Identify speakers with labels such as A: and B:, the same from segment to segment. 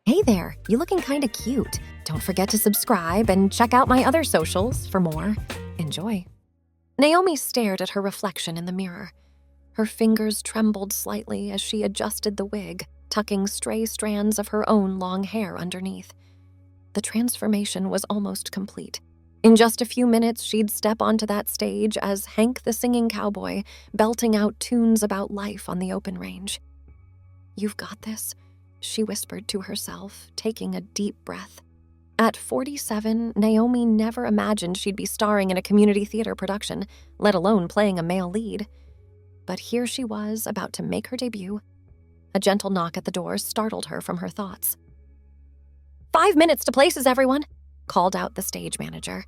A: Hey there, you looking kinda cute. Don't forget to subscribe and check out my other socials for more. Enjoy. Naomi stared at her reflection in the mirror. Her fingers trembled slightly as she adjusted the wig, tucking stray strands of her own long hair underneath. The transformation was almost complete. In just a few minutes, she'd step onto that stage as Hank the singing cowboy, belting out tunes about life on the open range. "You've got this," she whispered to herself, taking a deep breath. At 47, Naomi never imagined she'd be starring in a community theater production, let alone playing a male lead. But here she was, about to make her debut. A gentle knock at the door startled her from her thoughts. "5 minutes to places, everyone," called out the stage manager.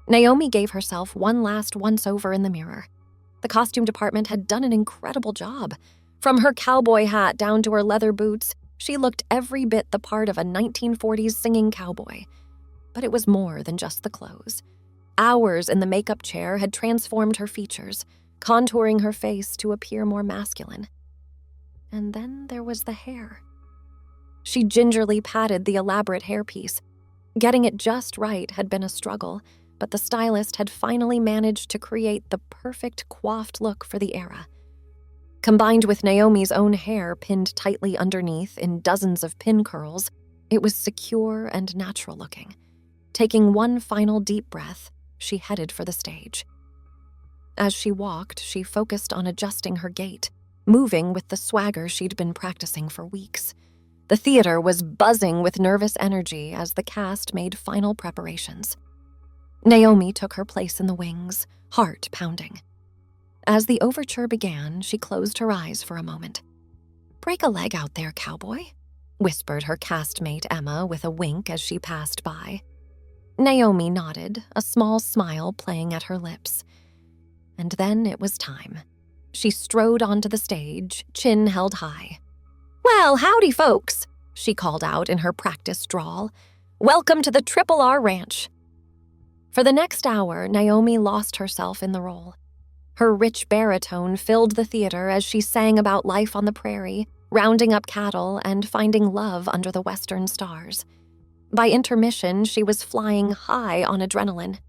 A: Naomi gave herself one last once-over in the mirror. The costume department had done an incredible job. From her cowboy hat down to her leather boots, she looked every bit the part of a 1940s singing cowboy. But it was more than just the clothes. Hours in the makeup chair had transformed her features, contouring her face to appear more masculine. And then there was the hair. She gingerly patted the elaborate hairpiece. Getting it just right had been a struggle, but the stylist had finally managed to create the perfect coiffed look for the era. Combined with Naomi's own hair pinned tightly underneath in dozens of pin curls, it was secure and natural looking. Taking one final deep breath, she headed for the stage. As she walked, she focused on adjusting her gait, moving with the swagger she'd been practicing for weeks. The theater was buzzing with nervous energy as the cast made final preparations. Naomi took her place in the wings, heart pounding. As the overture began, she closed her eyes for a moment. "Break a leg out there, cowboy," whispered her castmate Emma with a wink as she passed by. Naomi nodded, a small smile playing at her lips. And then it was time. She strode onto the stage, chin held high. "Well, howdy, folks," she called out in her practiced drawl. "Welcome to the Triple R Ranch." For the next hour, Naomi lost herself in the role. Her rich baritone filled the theater as she sang about life on the prairie, rounding up cattle and finding love under the western stars. By intermission, she was flying high on adrenaline.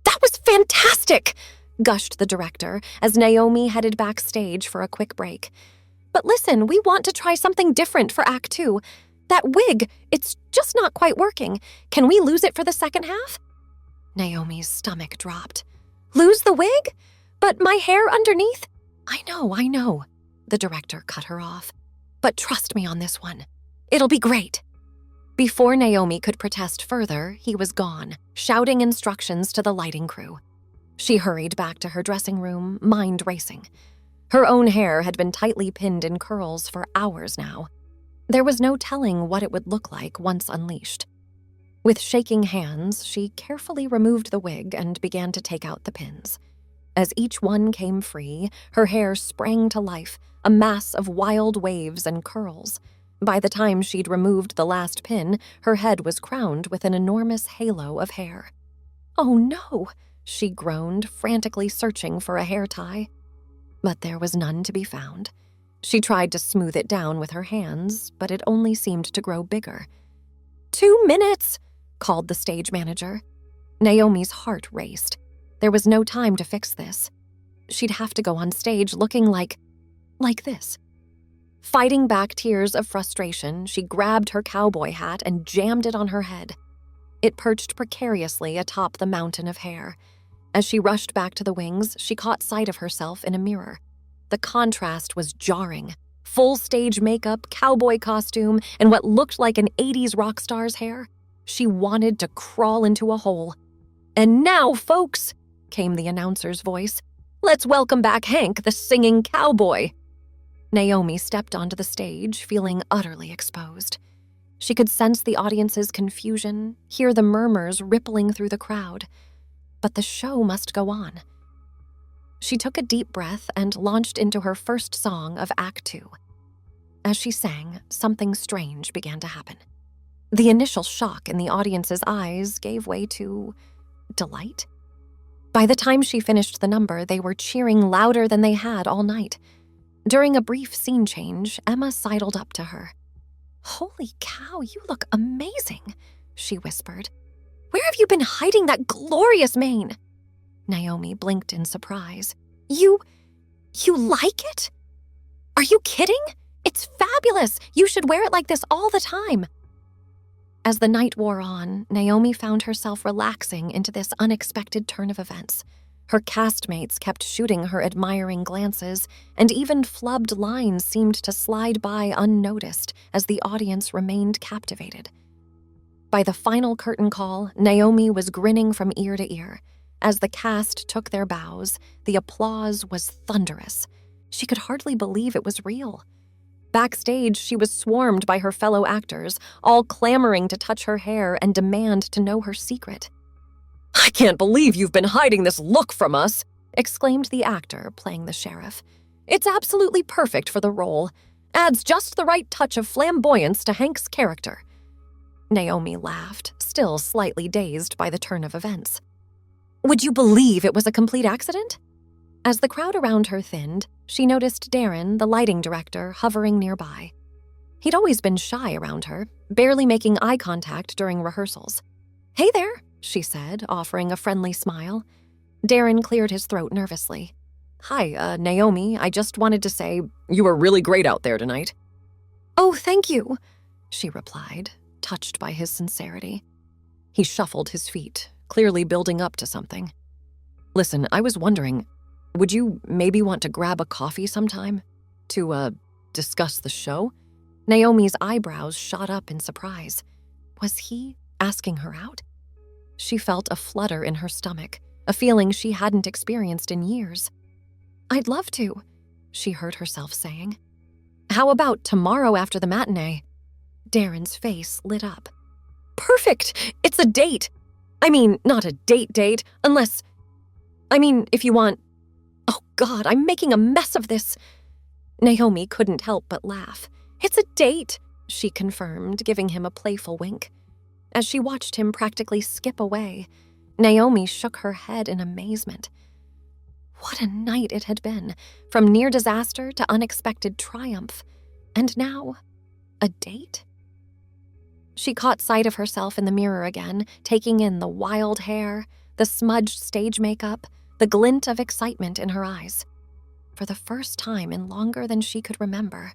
A: "That was fantastic!" gushed the director as Naomi headed backstage for a quick break. "But listen, we want to try something different for Act 2. That wig, it's just not quite working. Can we lose it for the second half?" Naomi's stomach dropped. "Lose the wig? But my hair underneath?" I know, the director cut her off. "But trust me on this one. It'll be great." Before Naomi could protest further, he was gone, shouting instructions to the lighting crew. She hurried back to her dressing room, mind racing. Her own hair had been tightly pinned in curls for hours now. There was no telling what it would look like once unleashed. With shaking hands, she carefully removed the wig and began to take out the pins. As each one came free, her hair sprang to life, a mass of wild waves and curls. By the time she'd removed the last pin, her head was crowned with an enormous halo of hair. "Oh no," she groaned, frantically searching for a hair tie. But there was none to be found. She tried to smooth it down with her hands, but it only seemed to grow bigger. 2 minutes, called the stage manager. Naomi's heart raced. There was no time to fix this. She'd have to go on stage looking like this. Fighting back tears of frustration, she grabbed her cowboy hat and jammed it on her head. It perched precariously atop the mountain of hair. As she rushed back to the wings, she caught sight of herself in a mirror. The contrast was jarring. Full stage makeup, cowboy costume, and what looked like an 80s rock star's hair. She wanted to crawl into a hole. "And now, folks," came the announcer's voice, "let's welcome back Hank, the singing cowboy." Naomi stepped onto the stage, feeling utterly exposed. She could sense the audience's confusion, hear the murmurs rippling through the crowd. But the show must go on. She took a deep breath and launched into her first song of Act 2. As she sang, something strange began to happen. The initial shock in the audience's eyes gave way to delight. By the time she finished the number, they were cheering louder than they had all night. During a brief scene change, Emma sidled up to her. "Holy cow, you look amazing," she whispered. "Where have you been hiding that glorious mane?" Naomi blinked in surprise. You like it? Are you kidding? It's fabulous. You should wear it like this all the time." As the night wore on, Naomi found herself relaxing into this unexpected turn of events. Her castmates kept shooting her admiring glances, and even flubbed lines seemed to slide by unnoticed as the audience remained captivated. By the final curtain call, Naomi was grinning from ear to ear. As the cast took their bows, the applause was thunderous. She could hardly believe it was real. Backstage, she was swarmed by her fellow actors, all clamoring to touch her hair and demand to know her secret. "I can't believe you've been hiding this look from us," exclaimed the actor playing the sheriff. "It's absolutely perfect for the role. Adds just the right touch of flamboyance to Hank's character." Naomi laughed, still slightly dazed by the turn of events. "Would you believe it was a complete accident?" As the crowd around her thinned, she noticed Darren, the lighting director, hovering nearby. He'd always been shy around her, barely making eye contact during rehearsals. "Hey there," she said, offering a friendly smile. Darren cleared his throat nervously. "Hi, Naomi, I just wanted to say you were really great out there tonight." "Oh, thank you," she replied, touched by his sincerity. He shuffled his feet, clearly building up to something. "Listen, I was wondering, would you maybe want to grab a coffee sometime? To, discuss the show?" Naomi's eyebrows shot up in surprise. Was he asking her out? She felt a flutter in her stomach, a feeling she hadn't experienced in years. "I'd love to," she heard herself saying. "How about tomorrow after the matinee?" Darren's face lit up. "Perfect! It's a date! I mean, not a date, unless... if you want... Oh God, I'm making a mess of this." Naomi couldn't help but laugh. "It's a date," she confirmed, giving him a playful wink. As she watched him practically skip away, Naomi shook her head in amazement. What a night it had been, from near disaster to unexpected triumph. And now, a date? She caught sight of herself in the mirror again, taking in the wild hair, the smudged stage makeup, the glint of excitement in her eyes. For the first time in longer than she could remember,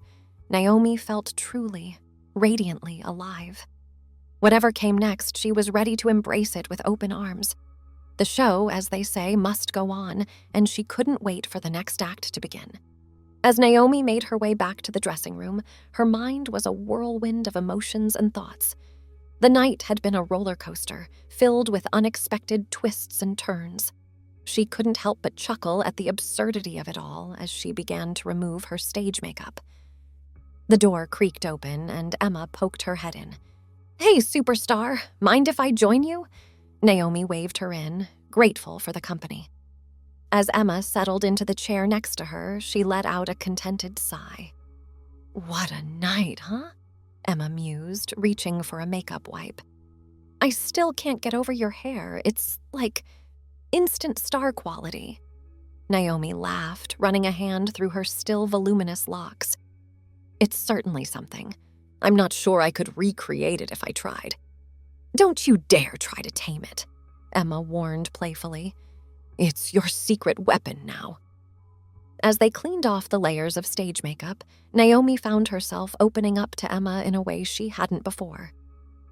A: Naomi felt truly, radiantly alive. Whatever came next, she was ready to embrace it with open arms. The show, as they say, must go on, and she couldn't wait for the next act to begin. As Naomi made her way back to the dressing room, her mind was a whirlwind of emotions and thoughts. The night had been a roller coaster, filled with unexpected twists and turns. She couldn't help but chuckle at the absurdity of it all as she began to remove her stage makeup. The door creaked open, and Emma poked her head in. "Hey, superstar, mind if I join you?" Naomi waved her in, grateful for the company. As Emma settled into the chair next to her, she let out a contented sigh. "What a night, huh?" Emma mused, reaching for a makeup wipe. "I still can't get over your hair. It's like instant star quality." Naomi laughed, running a hand through her still voluminous locks. "It's certainly something. I'm not sure I could recreate it if I tried." "Don't you dare try to tame it," Emma warned playfully. "It's your secret weapon now." As they cleaned off the layers of stage makeup, Naomi found herself opening up to Emma in a way she hadn't before.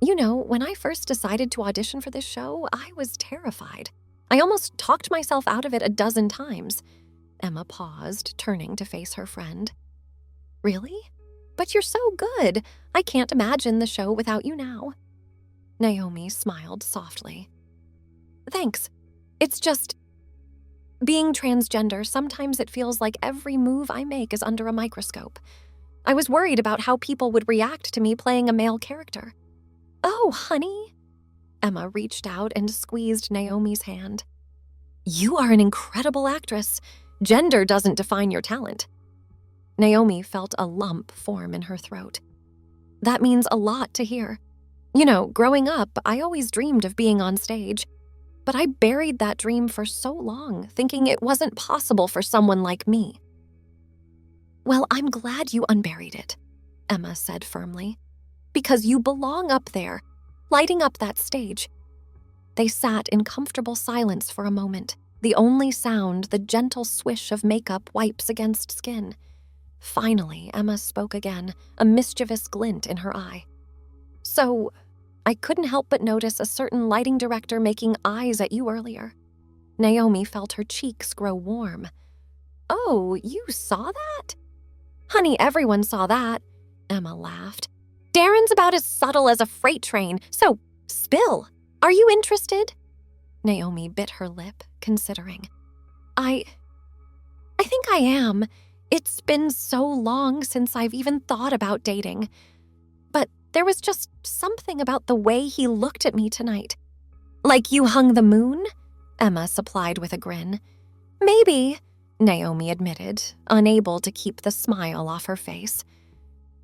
A: "You know, when I first decided to audition for this show, I was terrified. I almost talked myself out of it a dozen times." Emma paused, turning to face her friend. "Really? But you're so good. I can't imagine the show without you now." Naomi smiled softly. "Thanks. It's just... being transgender, sometimes it feels like every move I make is under a microscope. I was worried about how people would react to me playing a male character." "Oh, honey." Emma reached out and squeezed Naomi's hand. "You are an incredible actress. Gender doesn't define your talent." Naomi felt a lump form in her throat. "That means a lot to hear. You know, growing up, I always dreamed of being on stage. But I buried that dream for so long, thinking it wasn't possible for someone like me." "Well, I'm glad you unburied it," Emma said firmly. because you belong up there, lighting up that stage." They sat in comfortable silence for a moment, the only sound the gentle swish of makeup wipes against skin. Finally, Emma spoke again, a mischievous glint in her eye. "So, I couldn't help but notice a certain lighting director making eyes at you earlier." Naomi felt her cheeks grow warm. "Oh, you saw that?" "Honey, everyone saw that," Emma laughed. "Darren's about as subtle as a freight train, so spill. Are you interested?" Naomi bit her lip, considering. I think I am. It's been so long since I've even thought about dating. But there was just something about the way he looked at me tonight." "Like you hung the moon?" Emma supplied with a grin. "Maybe," Naomi admitted, unable to keep the smile off her face.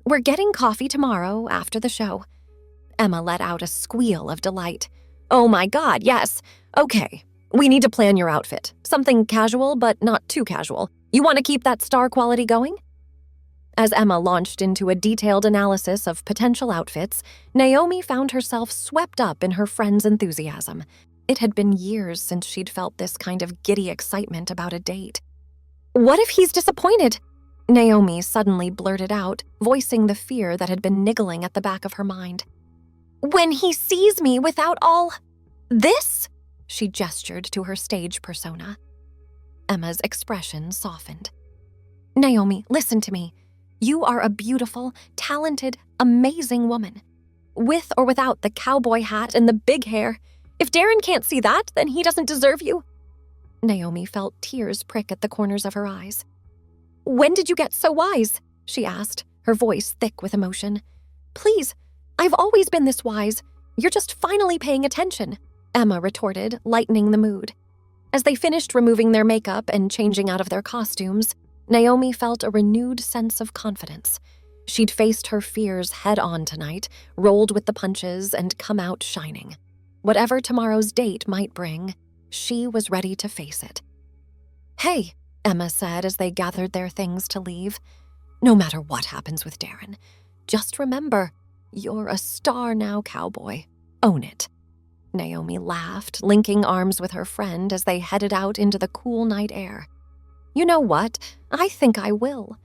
A: "We're getting coffee tomorrow after the show." Emma let out a squeal of delight. "Oh my God, yes. Okay, we need to plan your outfit. Something casual, but not too casual. You want to keep that star quality going?" As Emma launched into a detailed analysis of potential outfits, Naomi found herself swept up in her friend's enthusiasm. It had been years since she'd felt this kind of giddy excitement about a date. "What if he's disappointed?" Naomi suddenly blurted out, voicing the fear that had been niggling at the back of her mind. "When he sees me without all this?" She gestured to her stage persona. Emma's expression softened. "Naomi, listen to me. You are a beautiful, talented, amazing woman. With or without the cowboy hat and the big hair. If Darren can't see that, then he doesn't deserve you." Naomi felt tears prick at the corners of her eyes. "When did you get so wise?" she asked, her voice thick with emotion. "Please, I've always been this wise. You're just finally paying attention," Emma retorted, lightening the mood. As they finished removing their makeup and changing out of their costumes, Naomi felt a renewed sense of confidence. She'd faced her fears head-on tonight, rolled with the punches, and come out shining. Whatever tomorrow's date might bring, she was ready to face it. "Hey," Emma said as they gathered their things to leave. "No matter what happens with Darren, just remember, you're a star now, cowboy. Own it." Naomi laughed, linking arms with her friend as they headed out into the cool night air. "You know what? I think I will."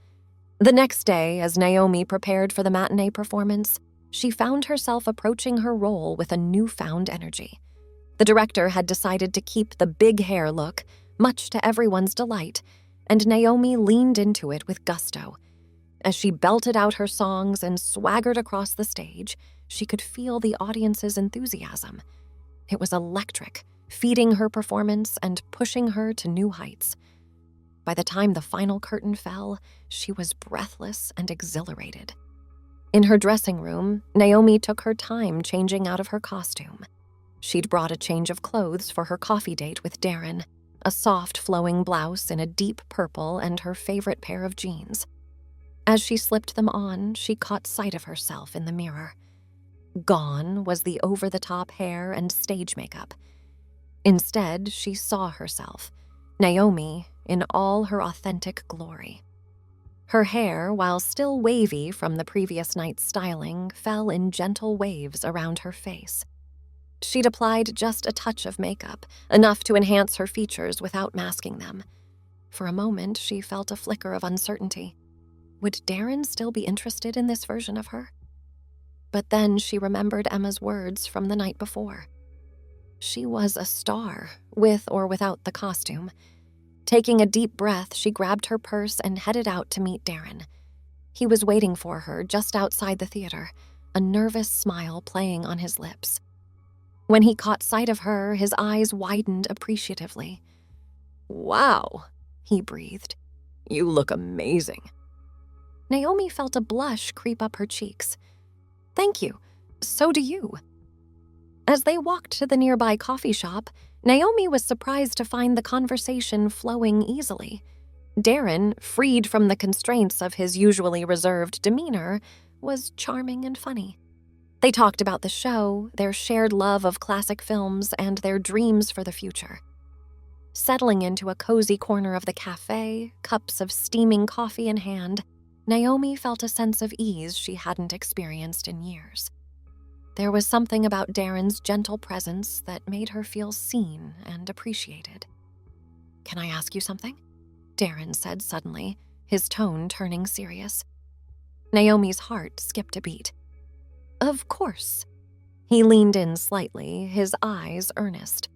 A: The next day, as Naomi prepared for the matinee performance, she found herself approaching her role with a newfound energy. The director had decided to keep the big hair look, much to everyone's delight, and Naomi leaned into it with gusto. As she belted out her songs and swaggered across the stage, she could feel the audience's enthusiasm. It was electric, feeding her performance and pushing her to new heights. By the time the final curtain fell, she was breathless and exhilarated. In her dressing room, Naomi took her time changing out of her costume. She'd brought a change of clothes for her coffee date with Darren, a soft flowing blouse in a deep purple and her favorite pair of jeans. As she slipped them on, she caught sight of herself in the mirror. Gone was the over-the-top hair and stage makeup. Instead, she saw herself, Naomi, in all her authentic glory. Her hair, while still wavy from the previous night's styling, fell in gentle waves around her face. She'd applied just a touch of makeup, enough to enhance her features without masking them. For a moment, she felt a flicker of uncertainty. Would Darren still be interested in this version of her? But then she remembered Emma's words from the night before. She was a star, with or without the costume. Taking a deep breath, she grabbed her purse and headed out to meet Darren. He was waiting for her just outside the theater, a nervous smile playing on his lips. When he caught sight of her, his eyes widened appreciatively. "Wow," he breathed. "You look amazing." Naomi felt a blush creep up her cheeks. "Thank you. So do you." As they walked to the nearby coffee shop, Naomi was surprised to find the conversation flowing easily. Darren, freed from the constraints of his usually reserved demeanor, was charming and funny. They talked about the show, their shared love of classic films, and their dreams for the future. Settling into a cozy corner of the cafe, cups of steaming coffee in hand, Naomi felt a sense of ease she hadn't experienced in years. There was something about Darren's gentle presence that made her feel seen and appreciated. "Can I ask you something?" Darren said suddenly, his tone turning serious. Naomi's heart skipped a beat. "Of course." He leaned in slightly, his eyes earnest.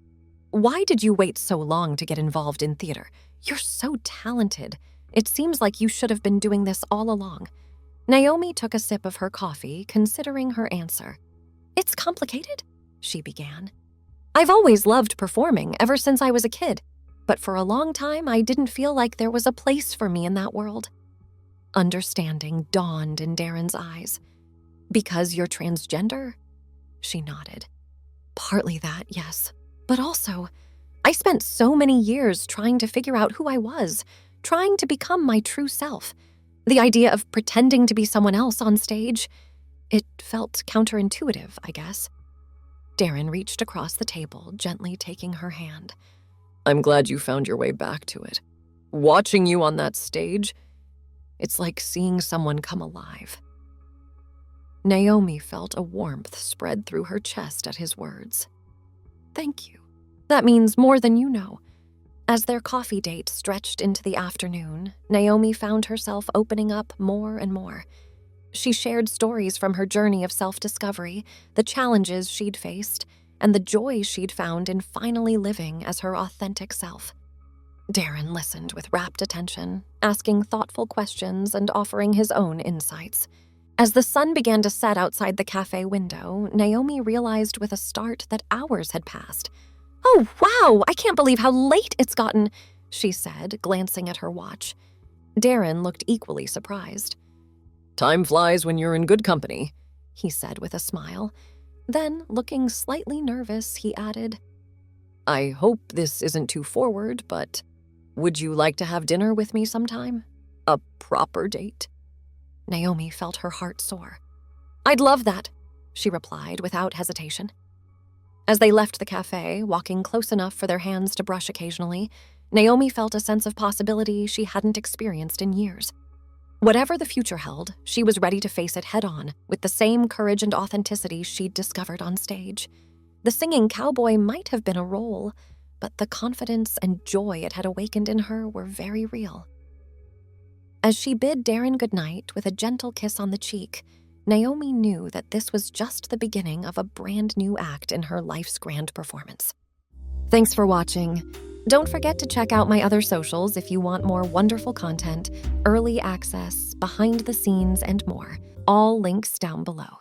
A: "Why did you wait so long to get involved in theater? You're so talented. It seems like you should have been doing this all along." Naomi took a sip of her coffee, considering her answer. "It's complicated," she began. "I've always loved performing ever since I was a kid, but for a long time I didn't feel like there was a place for me in that world." Understanding dawned in Darren's eyes. "Because you're transgender?" She nodded. "Partly that, yes. But also, I spent so many years trying to figure out who I was, trying to become my true self. The idea of pretending to be someone else on stage, it felt counterintuitive, I guess." Darren reached across the table, gently taking her hand. "I'm glad you found your way back to it. Watching you on that stage, it's like seeing someone come alive." Naomi felt a warmth spread through her chest at his words. "Thank you. That means more than you know." As their coffee date stretched into the afternoon, Naomi found herself opening up more and more. She shared stories from her journey of self-discovery, the challenges she'd faced, and the joy she'd found in finally living as her authentic self. Darren listened with rapt attention, asking thoughtful questions and offering his own insights. As the sun began to set outside the cafe window, Naomi realized with a start that hours had passed. "Oh, wow, I can't believe how late it's gotten," she said, glancing at her watch. Darren looked equally surprised. "Time flies when you're in good company," he said with a smile. Then, looking slightly nervous, he added, "I hope this isn't too forward, but would you like to have dinner with me sometime? A proper date?" Naomi felt her heart soar. "I'd love that," she replied without hesitation. As they left the cafe, walking close enough for their hands to brush occasionally, Naomi felt a sense of possibility she hadn't experienced in years. Whatever the future held, she was ready to face it head-on, with the same courage and authenticity she'd discovered on stage. The singing cowboy might have been a role, but the confidence and joy it had awakened in her were very real. As she bid Darren goodnight with a gentle kiss on the cheek, Naomi knew that this was just the beginning of a brand new act in her life's grand performance. Thanks for watching. Don't forget to check out my other socials if you want more wonderful content, early access, behind the scenes, and more. All links down below.